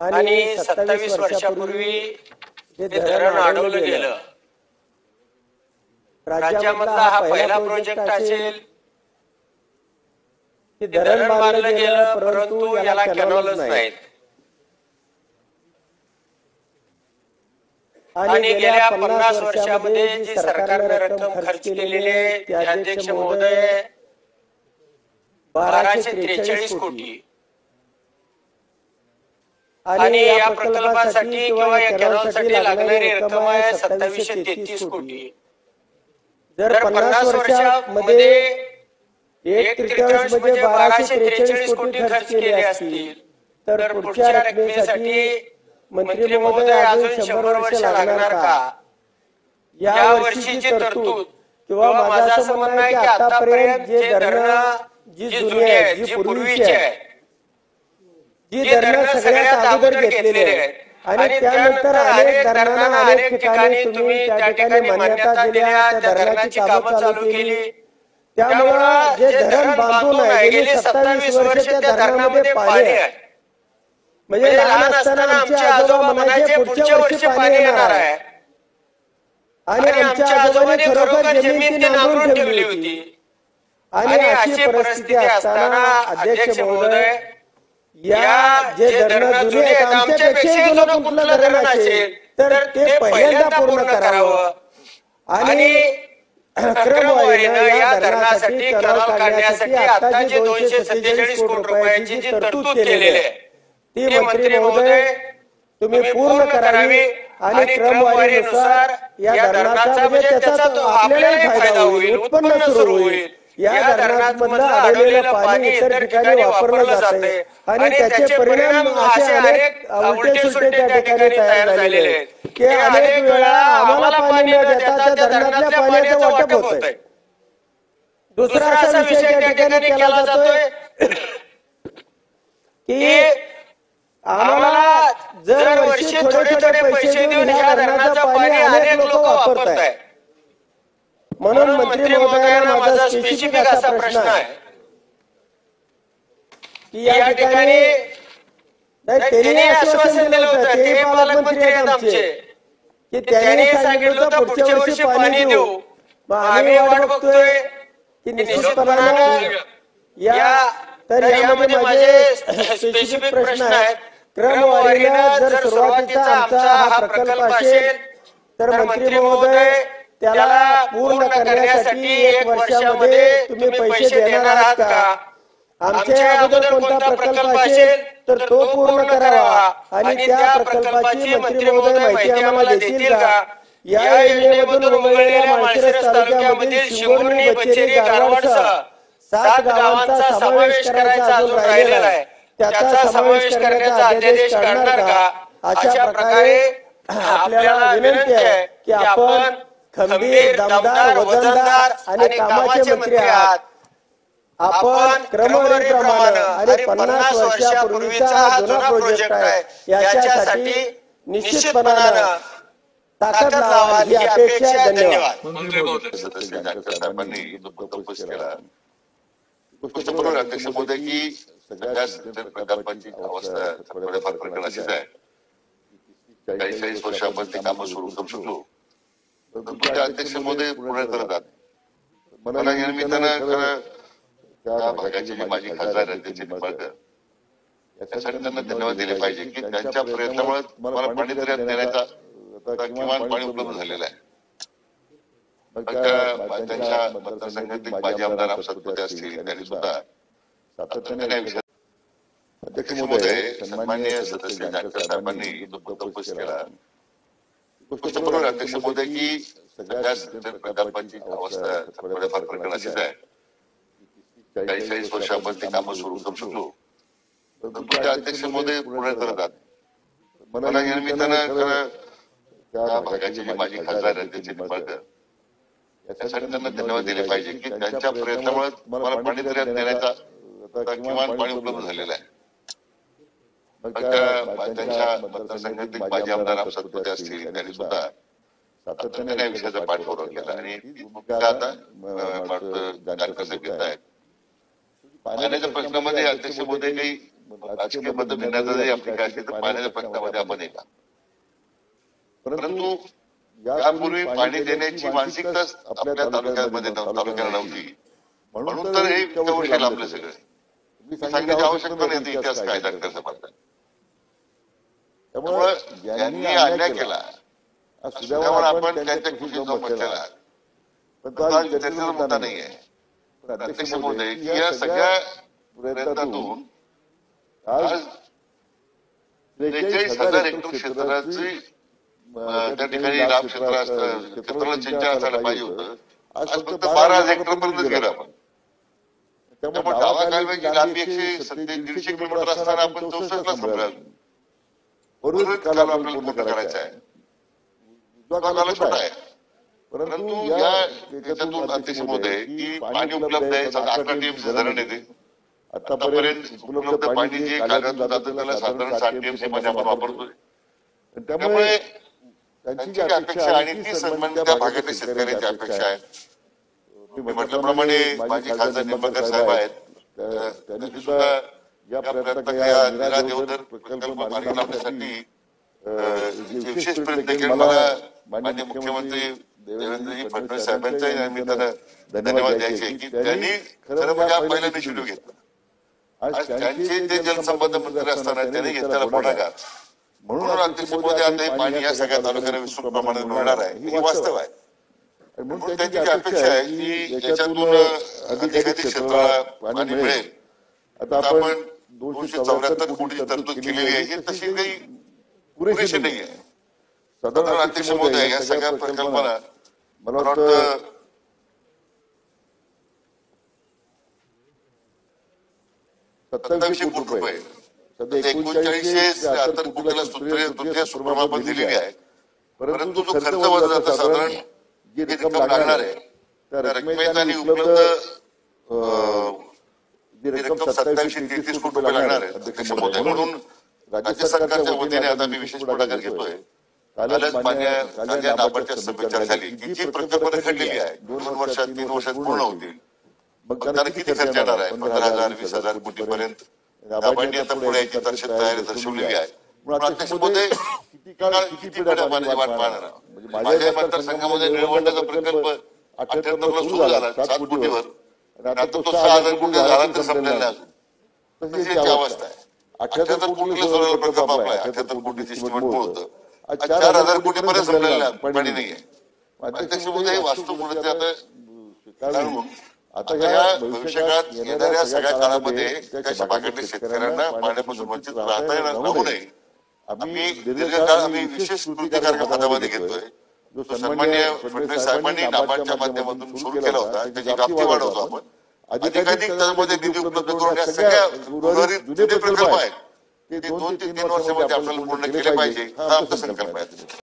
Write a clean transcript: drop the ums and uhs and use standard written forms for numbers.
आणि 27 वर्षापूर्वी जे धरण अडवलं गेलं, राज्यामधला हा पहिला प्रोजेक्ट असेल की धरण बांधलं गेलं परंतु याला कॅनॉलच नाहीत। आणि गेल्या 50 वर्षामध्ये जी सरकारने रक्कम खर्च केलेली आहे ते अध्यक्ष महोदय 1243 कोटी। आणि या प्रकल्पासाठी किंवा या कॅनॉलसाठी लागणारी रक्कम आहे 2733 कोटी। जर 50 वर्षामध्ये 1/3 म्हणजे 1243 कोटी खर्च केले असतील तर पुढच्या रकमेसाठी मंत्री महोदय अजून 100 वर्ष लागणार का? या वर्षीची तरतूद किंवा माझं असं म्हणणं आहे की आतापर्यंत जे धरणं जी जुनी आहेत, जी पूर्वीची आहेत, जी धरणं सगळ्यात अगोदर घेतलेली आहेत आणि त्यानंतर अनेक धरणांना अनेक ठिकाणी तुम्ही त्या ठिकाणी मान्यता दिल्या, त्या धरणाची कामं चालू केली। त्यामुळं जे धरण बांधून आहे गेली 27 वर्ष त्या धरणामध्ये पाणी आहे। म्हणजे लहान असताना आमचे आजोबा म्हणायचे पुढच्या वर्षी पाणी येणार आहे आणि आमच्या आजोबांनी खरोखर जमीन ती नांगरून ठेवली होती। आणि अशी परिस्थिती असताना अध्यक्ष महोदय या जे धरणं जुने आहेत, आमच्यापेक्षा जुनं कुठलं धरण असेल तर ते पहिल्यांदा पूर्ण करावं आणि क्रमवारीनं या धरणासाठी कॅनॉल काढण्यासाठी आता जी 247 कोटी रुपयाची जी तरतूद केलेली आहे ती मंत्री महोदय तुम्ही पूर्ण करावी आणि क्रमवारीनुसार या धरणाचा म्हणजे त्याचा आपल्यालाही फायदा होईल, उत्पन्न सुरू होईल। या धरणामधलं अडवलेलं पाणी इतर ठिकाणी वापरलं जाते आणि त्याचे परिणाम असे अनेक उलटे सुलटे त्या ठिकाणी तयार झालेले आहेत की अनेक वेळा आम्हाला पाणी न देता त्या धरणातल्या पाण्याचं वाटप होतंय। दुसरा असा विषय त्या ठिकाणी केला जातोय की आम्हाला जर वर्षी थोडे थोडे पैसे देऊन या धरणाचं पाणी अनेक लोक वापरताय। म्हणून मंत्री महोदयांना माझा स्पेसिफिक असा प्रश्न आहे की या ठिकाणी त्यांनी आश्वासन दिलं होतं, ते पालकमंत्री आहेत आमचे, की त्यांनी सांगितलं होतं पुढच्या वर्षी पाणी देऊ। मग आम्ही वाट बघतोय की निश्चितपणानं तर यामध्ये माझे स्पेसिफिक प्रश्न आहेत। क्रमवारीनं जर सुरुवातीचा आमचा हा प्रकल्प असेल तर मंत्री महोदय त्याला पूर्ण करण्यासाठी 1 वर्षामध्ये तुम्ही पैसे देणार आहात का? आमच्या अगोदर कोणता प्रकल्प असेल तर तो पूर्ण करावा आणि त्या प्रकल्पाची मंत्री महोदय माहिती आम्हाला देतील का? या योजनेमधून वगळलेल्या माळशिरस तालुक्यामधील शिवोर्णी, बचेरी, गारवाडसह 7 गावांचा समावेश करायचा अजून राहिलेला आहे। त्याचा समावेश करण्याचा अध्यादेश काढणार का? अशा प्रकारे आपल्याला विनंती आहे की आपण खंबीर, दमदार, वजनदार आणि कामाचे मंत्री आहात। आपण क्रमवारीप्रमाणे आणि 50 वर्षापूर्वीचा हा जुना प्रोजेक्ट आहे याच्यासाठी निश्चितपणानं ताकद लावा ही अपेक्षा। धन्यवाद। मंत्री महोदय सदस्य जानकर साहेबांनी जो मुद्दा केला गोष्ट बरोबर अध्यक्ष महोदय की सगळ्या प्रकल्पाची अवस्था थोड्याफार प्रकरण अशीच आहे। 40 वर्षापर्यंत ती कामं सुरू करू शकलो तर अध्यक्ष महोदय पूर्ण करतात। मला या निमित्तानं खरं त्या भागाचे जे माजी खासदार आहेत त्याचे निंबाळकर यासाठी त्यांना धन्यवाद दिले पाहिजे की त्यांच्या प्रयत्नामुळे मला पाणी देण्याचा किमान पाणी उपलब्ध झालेलं आहे। त्यांच्या मतदारसंघातील माजी आमदार रामसातपुते असतील त्यांनी सुद्धा सातत्याने अध्यक्ष महोदय सन्माननीय सदस्य जानकर साहेबांनी जो मुद्दा उपस्थित केला गोष्ट बरोबर अध्यक्ष महोदय की सगळ्या प्रकल्पाची अवस्था थोड्याफार प्रकरण अशीच आहे। 40 वर्षापर्यंत ती कामं सुरू करू शकलो तर अध्यक्ष महोदय पूर्ण करतात। मला या निमित्तानं खरं त्या भागाचे जे माजी खासदार आहेत त्याचे निंबाळकर यासाठी त्यांना धन्यवाद दिले पाहिजे की त्यांच्या प्रयत्नामुळे मला पाणी देण्याचा किमान पाणी उपलब्ध झालेलं आहे। त्यांच्या मतदारसंघातील माजी आमदार रामसातपुते असतील त्यांनी सुद्धा सातत्याने या विषयाचा पाठपुरावा केला आणि आता जानकर साहेब घेत आहेत। पाण्याच्या प्रश्नामध्ये अध्यक्ष महोदय काही राजकीय मतभिन्नता जरी आपली काय असली तर पाण्याच्या प्रश्नामध्ये आपण एका. परंतु यापूर्वी पाणी देण्याची मानसिकताच आपल्या तालुक्यामध्ये तालुक्याला नव्हती. म्हणून तर हे इतक्या वर्ष लांबले सगळे. मी सांगण्याची आवश्यकता नाही इतिहास काय डॉक्टर साहेब. त्यामुळे ज्यांनी अन्याय केला सुदैवाने आपण त्यांच्या खुशीत जाऊन बसलेला. पण तो आज चर्चेचा मुद्दा नाही आहे. अध्यक्ष महोदय की या सगळ्या प्रयत्नातून आज 43,000 हेक्टर क्षेत्राची त्या ठिकाणी लाभ क्षेत्राला सिंचन असायला पाहिजे होतं. आज फक्त 12,000 हेक्टर पर्यंत गेलो आपण. त्यामुळे दावा कालव्याची लांबी 100-150 किलोमीटर असताना आपण 64ला संपला. बरोबर काल आपल्याला पूर्ण करायचा आहे. जो काल छोटा आहे. परंतु या याच्यातून अध्यक्ष महोदय की पाणी उपलब्ध आहे. 11 टीएमसी धरण येते. आतापर्यंत उपलब्ध पाणी जे कालव्यातून जातं त्याला साधारण 60 टीएमसी मध्ये आपण वापरतोय. त्यामुळे त्यांची जी अपेक्षा आणि ती सन्मान त्या भागातल्या शेतकऱ्यांची अपेक्षा आहे. मी म्हटल्याप्रमाणे माझे खासदार निंबाळकर साहेब आहेत. त्यांनी सुद्धा या प्रयत्न या निरा देवधर प्रकल्प मार्गी लावण्यासाठी विशेष प्रयत्न केले. मला माननीय मुख्यमंत्री देवेंद्रजी फडणवीस साहेबांचाही मी त्यांना धन्यवाद द्यायचे की त्यांनी खरं म्हणजे हा पहिला इनिशिएटिव्ह घेतला. आज त्यांचे ते जलसंपदा मंत्री असताना त्यांनी घेतलेला पुढाकार. म्हणून अध्यक्ष महोदय आता हे पाणी या सगळ्या तालुक्यांना विस्तृत प्रमाणात मिळणार आहे ही वास्तव आहे. म्हणून त्यांची अपेक्षा आहे की याच्यातून अधिकाधिक क्षेत्राला पाणी मिळेल. आता आपण 274 कोटी तरतूद केलेली आहे. ही तशी काही पुरेशी नाही आहे. साधारण अध्यक्ष महोदय या सगळ्या प्रकल्पाला मला वाटतं 2700 कोटी रुपये सध्या 3973 कोटीला तृतीय सुप्रमापन दिलेली आहे. परंतु जो खर्च वजा जातो साधारण जी रक्कम लागणार आहे त्या रकमेत आणि उपलब्ध जी रक्कम 2733 कोटी रुपये लागणार आहे अध्यक्ष महोदय. म्हणून राज्य सरकारच्या वतीने आता मी विशेष पुढाकार घेतोय. कालच कालच्या नाबार्डच्या सभेत चर्चा झाली की जी प्रकल्प रखडलेली आहे 2 वर्षात 3 वर्षात पूर्ण होतील. मग त्यांना किती खर्च येणार आहे? 15,000 20,000 कोटी पर्यंत नाबार्डने आता पुढे याची तयारी दर्शवलेली आहे. म्हणून अध्यक्ष महोदय किती पिढ्या पाण्याची वाट पाहणार. म्हणजे माझ्या मतदारसंघामध्ये निळवंडाचा प्रकल्प 78 ला सुरू झाला 7 कोटीवर आणि आता तो 6,000 कोटी झाला तर संपलेला आहे. तशी याची अवस्था आहे. 78 कोटीला सोडलेला प्रकल्प आपला आहे. 78 कोटीची एस्टिमेट होतं. आज 4,000 कोटी पर्यंत संपलेला पाणी नाही आहे. अध्यक्ष महोदय वास्तव बोलत आता आता या भविष्यकाळात येणाऱ्या सगळ्या काळामध्ये त्या भागातल्या शेतकऱ्यांना पाण्यापासून वंचित राहता येऊ नये. आम्ही दीर्घकाळ आम्ही विशेष कृती कार्यक्रम हातामध्ये घेतोय. जो सन्माननीय फडणवीस साहेबांनी नाबार्डच्या माध्यमातून सुरू केला होता. त्याची व्याप्ती वाढवतो आपण. अधिकाधिक त्यामध्ये निधी उपलब्ध करून या सगळ्या जुने प्रकल्प आहेत ते 2 ते 3 वर्षामध्ये आपल्याला पूर्ण केले पाहिजे हा आमचा संकल्प आहे.